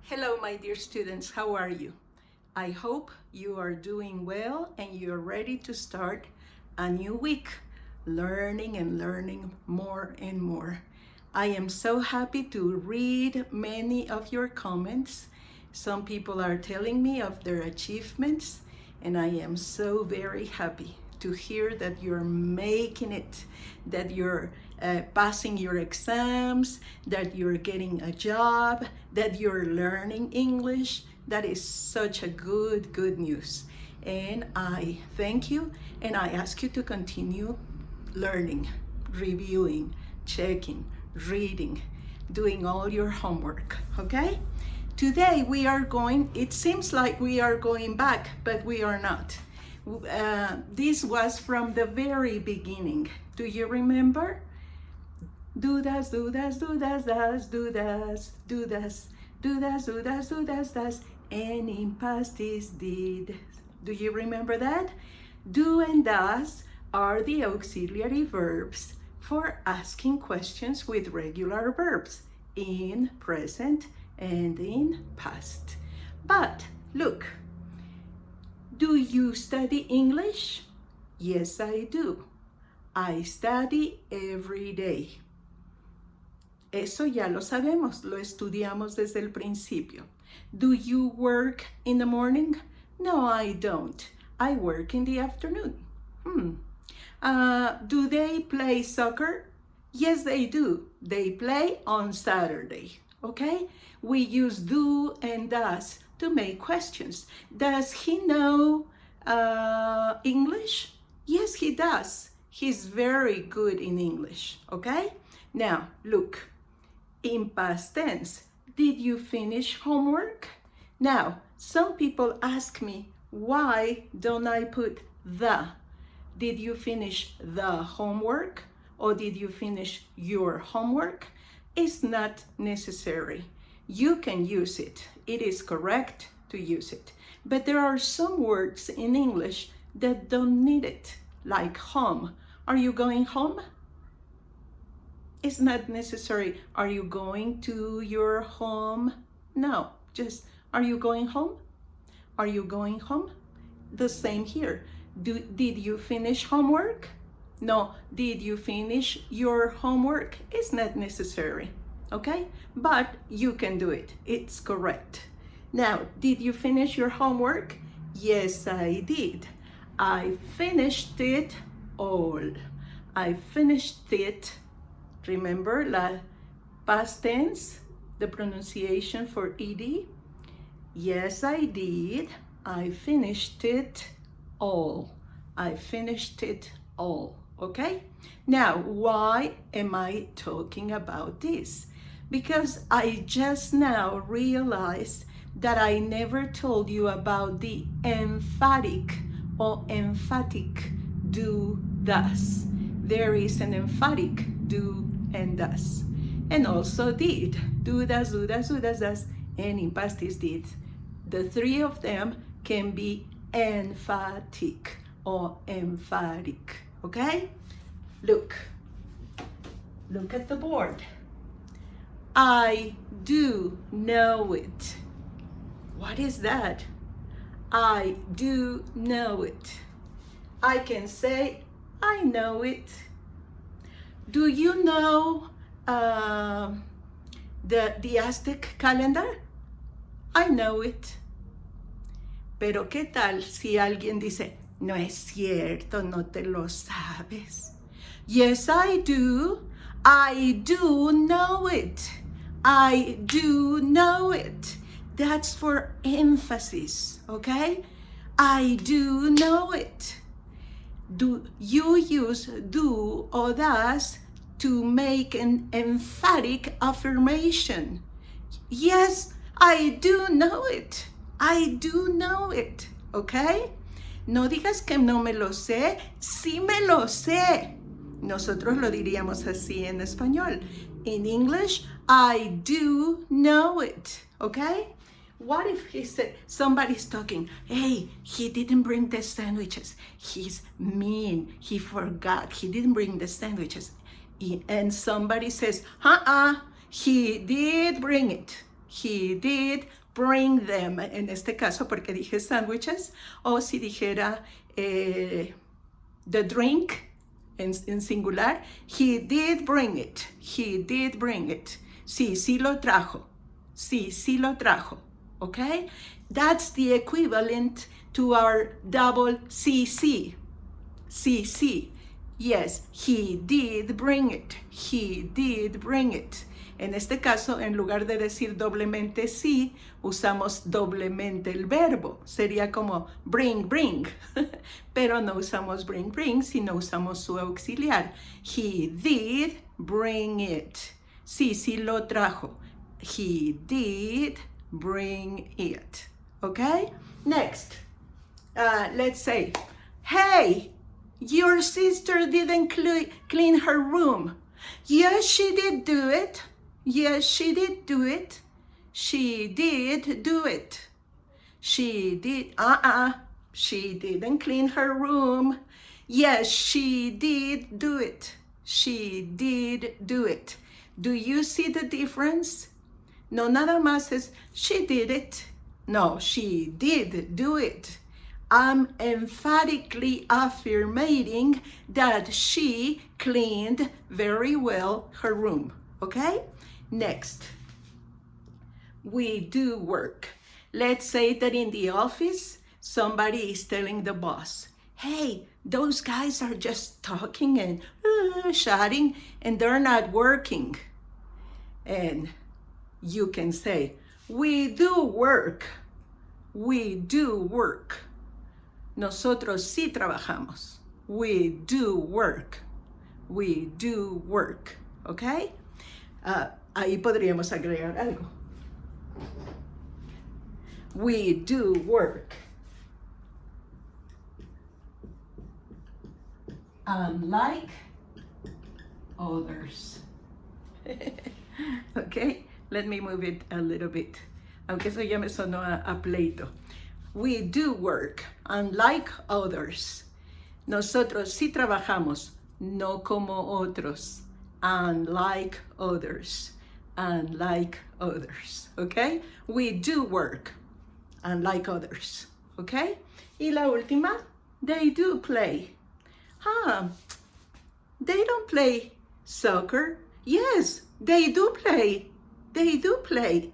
Hello, my dear students. How are you? I hope you are doing well and you're ready to start a new week, learning and learning more and more. I am so happy to read many of your comments. Some people are telling me of their achievements, and I am so very happy to hear that you're making it, that you're passing your exams, that you're getting a job, that you're learning English. That is such a good news. And I thank you, and I ask you to continue learning, reviewing, checking, reading, doing all your homework, okay? Today it seems like we are going back, but we are not. This was from the very beginning. Do you remember? Dudas, dudas, dudas, das, dudas, dudas, dudas, dudas, dudas, das, and in past is did. Do you remember that? Do and does are the auxiliary verbs for asking questions with regular verbs in present and in past. But look, do you study English? Yes, I do. I study every day. Eso ya lo sabemos, lo estudiamos desde el principio. Do you work in the morning? No, I don't. I work in the afternoon. Do they play soccer? Yes, they do. They play on Saturday, okay? We use do and does to make questions. Does he know English? Yes, he does. He's very good in English, okay? Now, look, in past tense, did you finish homework? Now, some people ask me, why don't I put the? Did you finish the homework? Or did you finish your homework? It's not necessary. You can use it. It is correct to use it. But there are some words in English that don't need it, like home. Are you going home? It's not necessary. Are you going to your home? No, just are you going home? Are you going home? The same here. Did you finish homework? No, did you finish your homework? It's not necessary, okay? But you can do it. It's correct. Now, did you finish your homework? Yes, I did. I finished it all. I finished it. Remember la past tense, the pronunciation for ed? Yes, I did. I finished it all. I finished it all. Okay? Now, why am I talking about this? Because I just now realized that I never told you about the emphatic or emphatic do, does. There is an emphatic do and does. And also did. Do, does, do, does, do, does, does. And in past is did. The three of them can be emphatic or emphatic. Okay? Look at the board. I do know it. What is that? I do know it. I can say, I know it. Do you know the Aztec calendar? I know it. Pero ¿qué tal si alguien dice, no es cierto, no te lo sabes? Yes, I do. I do know it. I do know it. That's for emphasis, okay? I do know it. Do you use do or does to make an emphatic affirmation? Yes, I do know it. I do know it, okay? No digas que no me lo sé, sí me lo sé. Nosotros lo diríamos así en español. In English, I do know it, okay? What if he said, somebody's talking, hey, he didn't bring the sandwiches. He's mean, he forgot, he didn't bring the sandwiches. And somebody says, he did bring it. He did bring them. En este caso, porque dije sándwiches, o si dijera the drink en singular, he did bring it. He did bring it. Sí, sí lo trajo. Sí, sí lo trajo. Okay? That's the equivalent to our double CC. CC. Yes, he did bring it. He did bring it. En este caso, en lugar de decir doblemente sí, usamos doblemente el verbo. Sería como bring, bring. Pero no usamos bring, bring, sino usamos su auxiliar. He did bring it. Sí, sí lo trajo. He did bring it. Okay? Next. Let's say, hey, your sister didn't clean her room. Yes, she did do it. Yes, she did do it. She did do it. She did, she didn't clean her room. Yes, she did do it. She did do it. Do you see the difference? No, nada más es, she did it. No, she did do it. I'm emphatically affirming that she cleaned very well her room, okay? Next, we do work. Let's say that in the office, somebody is telling the boss, hey, those guys are just talking and shouting and they're not working. And you can say, we do work. We do work. Nosotros sí trabajamos. We do work. We do work. Okay? Ahí podríamos agregar algo. We do work. Unlike others. Okay? Let me move it a little bit. Aunque eso ya me sonó a pleito. We do work, unlike others. Nosotros sí trabajamos, no como otros. Unlike others. Unlike others. Okay? We do work, unlike others. Okay? Y la última, they do play. They don't play soccer. Yes, they do play. They do play.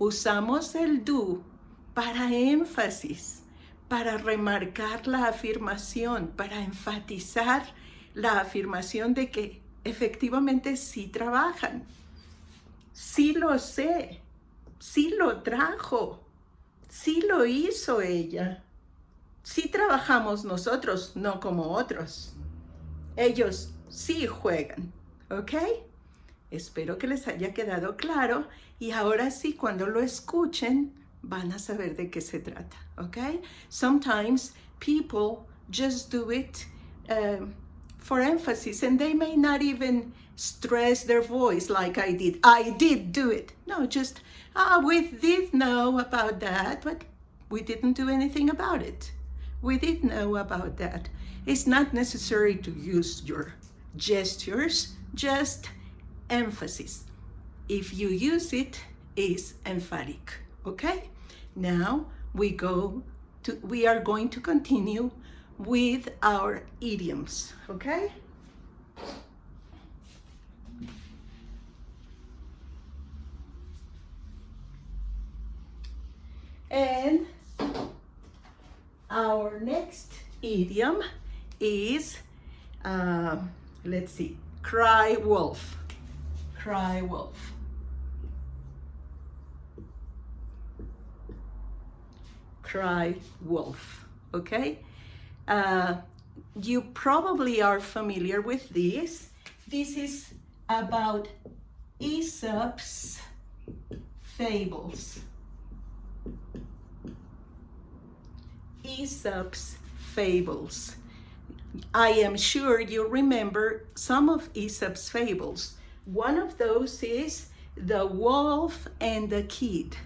Usamos el do para énfasis, para remarcar la afirmación, para enfatizar la afirmación de que efectivamente sí trabajan. Sí lo sé, sí lo trajo, sí lo hizo ella. Sí trabajamos nosotros, no como otros. Ellos sí juegan, ¿ok? Espero que les haya quedado claro y ahora sí, cuando lo escuchen, van a saber de qué se trata, okay? Sometimes people just do it for emphasis and they may not even stress their voice like I did. I did do it. No, just, we did know about that, but we didn't do anything about it. We did know about that. It's not necessary to use your gestures, just emphasis. If you use it, it's emphatic, okay? Now we are going to continue with our idioms, okay? And our next idiom is, let's see, cry wolf. Cry wolf. Cry wolf, okay? You probably are familiar with this. This is about Aesop's fables. Aesop's fables. I am sure you remember some of Aesop's fables. One of those is The Wolf and the Kid.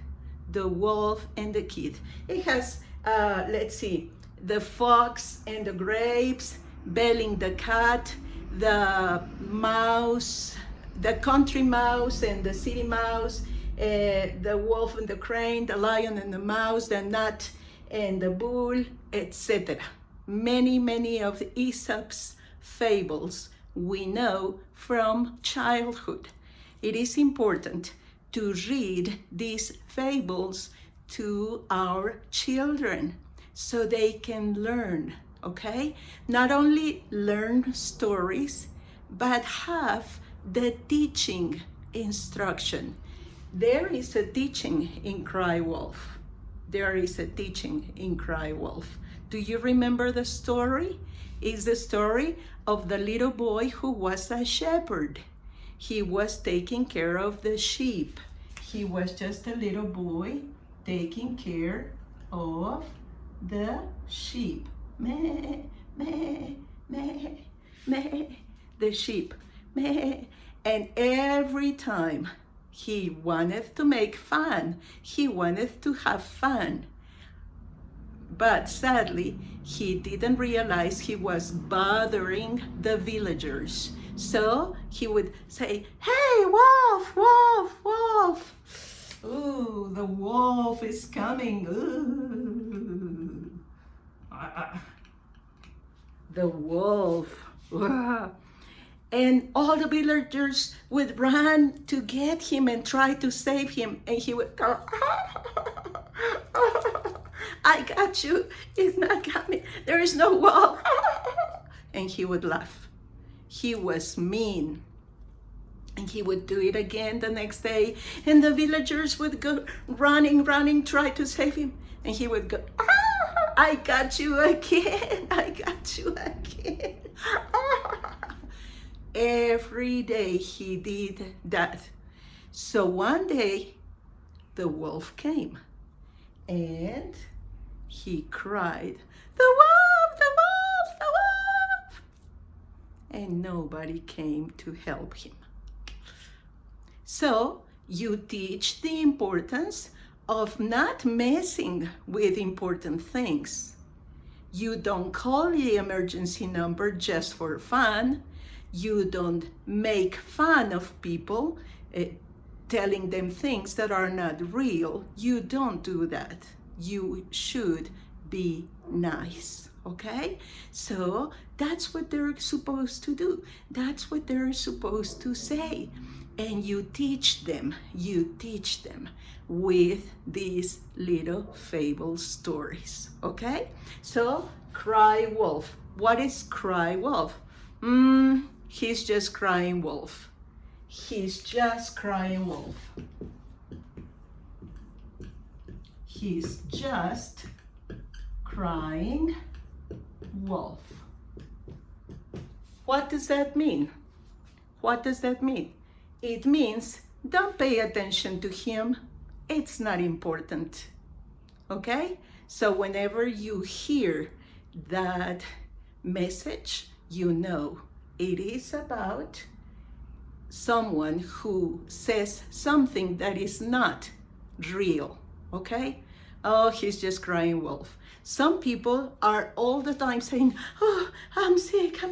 The Wolf and the Kid. It has, let's see, the fox and the grapes, Belling the cat, the mouse, the country mouse and the city mouse, the wolf and the crane, the lion and the mouse, the nut and the bull, etc. Many of Aesop's fables we know from childhood. It is important to read these fables to our children so they can learn, okay? Not only learn stories, but have the teaching instruction. There is a teaching in Cry Wolf. There is a teaching in Cry Wolf. Do you remember the story? It's the story of the little boy who was a shepherd. He was taking care of the sheep. He was just a little boy taking care of the sheep. Meh, meh, meh, meh, the sheep. Meh. And every time he wanted to make fun, he wanted to have fun. But sadly, he didn't realize he was bothering the villagers. So he would say, "Hey, wolf, wolf, wolf." Ooh, the wolf is coming. Ooh. The wolf. And all the villagers would run to get him and try to save him. And he would go, "I got you. It's not coming. There is no wolf." And he would laugh. He was mean. And he would do it again the next day. And the villagers would go running, try to save him. And he would go, "I got you again. I got you again." Every day he did that. So one day the wolf came and he cried, "The wolf, the wolf, the wolf!" And nobody came to help him. So you teach the importance of not messing with important things. You don't call the emergency number just for fun. You don't make fun of people, telling them things that are not real. You don't do that. You should be nice, okay? So that's what they're supposed to do. That's what they're supposed to say. And you teach them with these little fable stories, okay? So, Cry Wolf. What is Cry Wolf? He's just crying wolf. He's just crying wolf. He's just crying wolf. What does that mean? What does that mean? It means don't pay attention to him. It's not important. Okay? So whenever you hear that message, you know it is about someone who says something that is not real. Okay? Oh, he's just crying wolf. Some people are all the time saying, "Oh, I'm sick,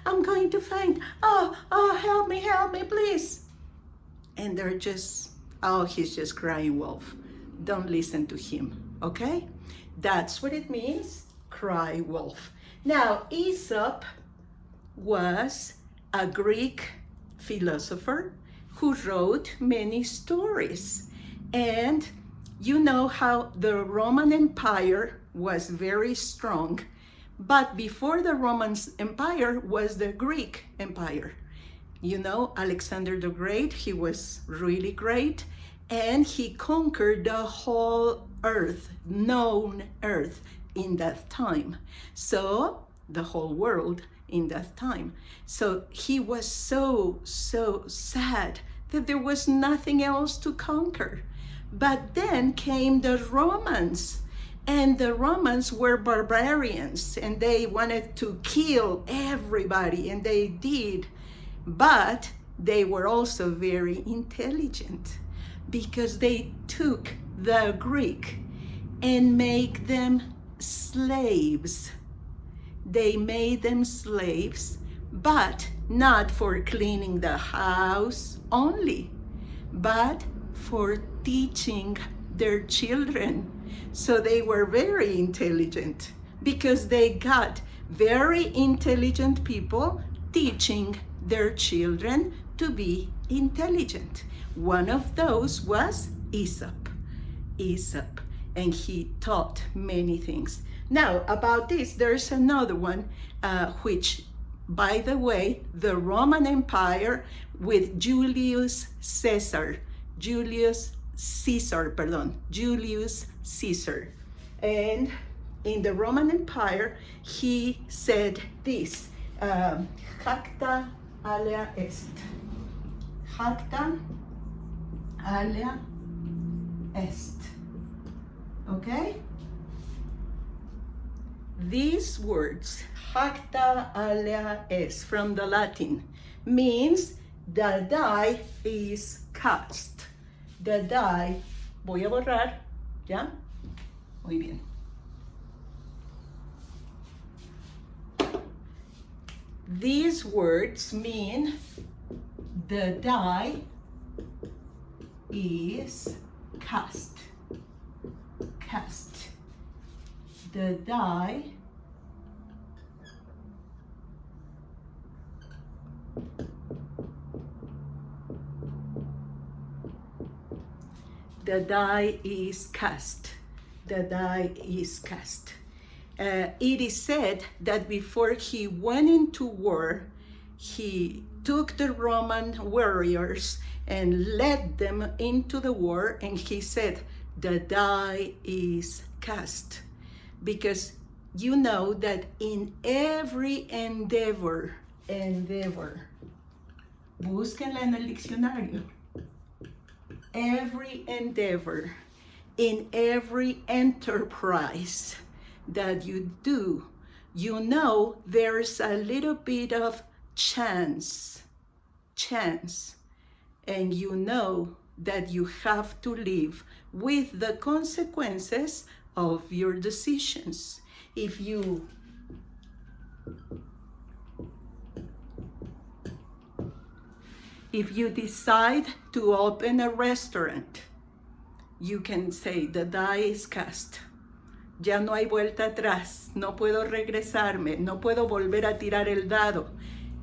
I'm going to faint. Oh, help me, please." And they're just, oh, he's just crying wolf. Don't listen to him, okay? That's what it means, cry wolf. Now, Aesop was a Greek philosopher who wrote many stories. And you know how the Roman Empire was very strong, but before the Roman Empire was the Greek Empire. You know, Alexander the Great, he was really great, and he conquered the whole earth, known earth in that time. So, the whole world in that time. So he was so sad that there was nothing else to conquer. But then came the Romans, and the Romans were barbarians, and they wanted to kill everybody, and they did. But they were also very intelligent because they took the Greek and made them slaves. They made them slaves, but not for cleaning the house only, but for teaching their children. So they were very intelligent because they got very intelligent people teaching their children to be intelligent. One of those was Aesop. Aesop, and he taught many things. Now, about this, there's another one, which, by the way, the Roman Empire with Julius Caesar. Julius Caesar. And in the Roman Empire, he said this, Jacta alea est. Jacta alea est. Okay? These words, jacta alea est, from the Latin, means the die is cast. The die, voy a borrar, ¿ya? Muy bien. These words mean the die is cast. Cast. The die is cast. The die is cast. It is said that before he went into war, he took the Roman warriors and led them into the war, and he said, the die is cast. Because you know that in every endeavor, búsquenla en el diccionario, every endeavor, in every enterprise that you do, you know there's a little bit of chance, and you know that you have to live with the consequences of your decisions. If you decide to open a restaurant, you can say the die is cast. Ya no hay vuelta atrás, no puedo regresarme, no puedo volver a tirar el dado,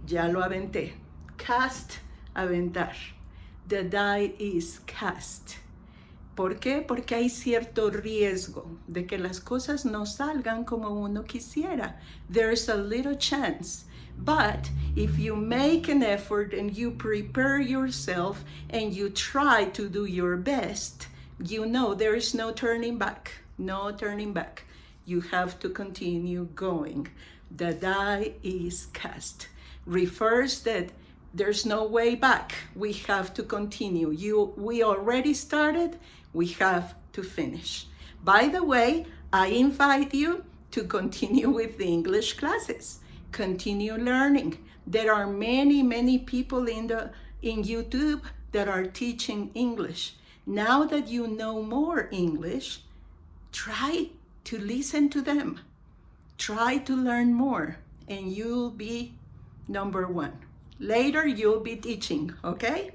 ya lo aventé. Cast, aventar. The die is cast. ¿Por qué? Porque hay cierto riesgo de que las cosas no salgan como uno quisiera. There's a little chance. But if you make an effort and you prepare yourself and you try to do your best, you know there is no turning back. No turning back. You have to continue going. The die is cast. Refers that there's no way back. We have to continue. We already started. We have to finish. By the way, I invite you to continue with the English classes. Continue learning. There are many people in YouTube that are teaching English. Now that you know more English, try to listen to them. Try to learn more, and you'll be number one. Later, you'll be teaching, okay?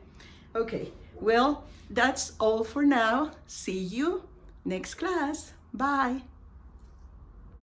Okay, well, that's all for now. See you next class. Bye.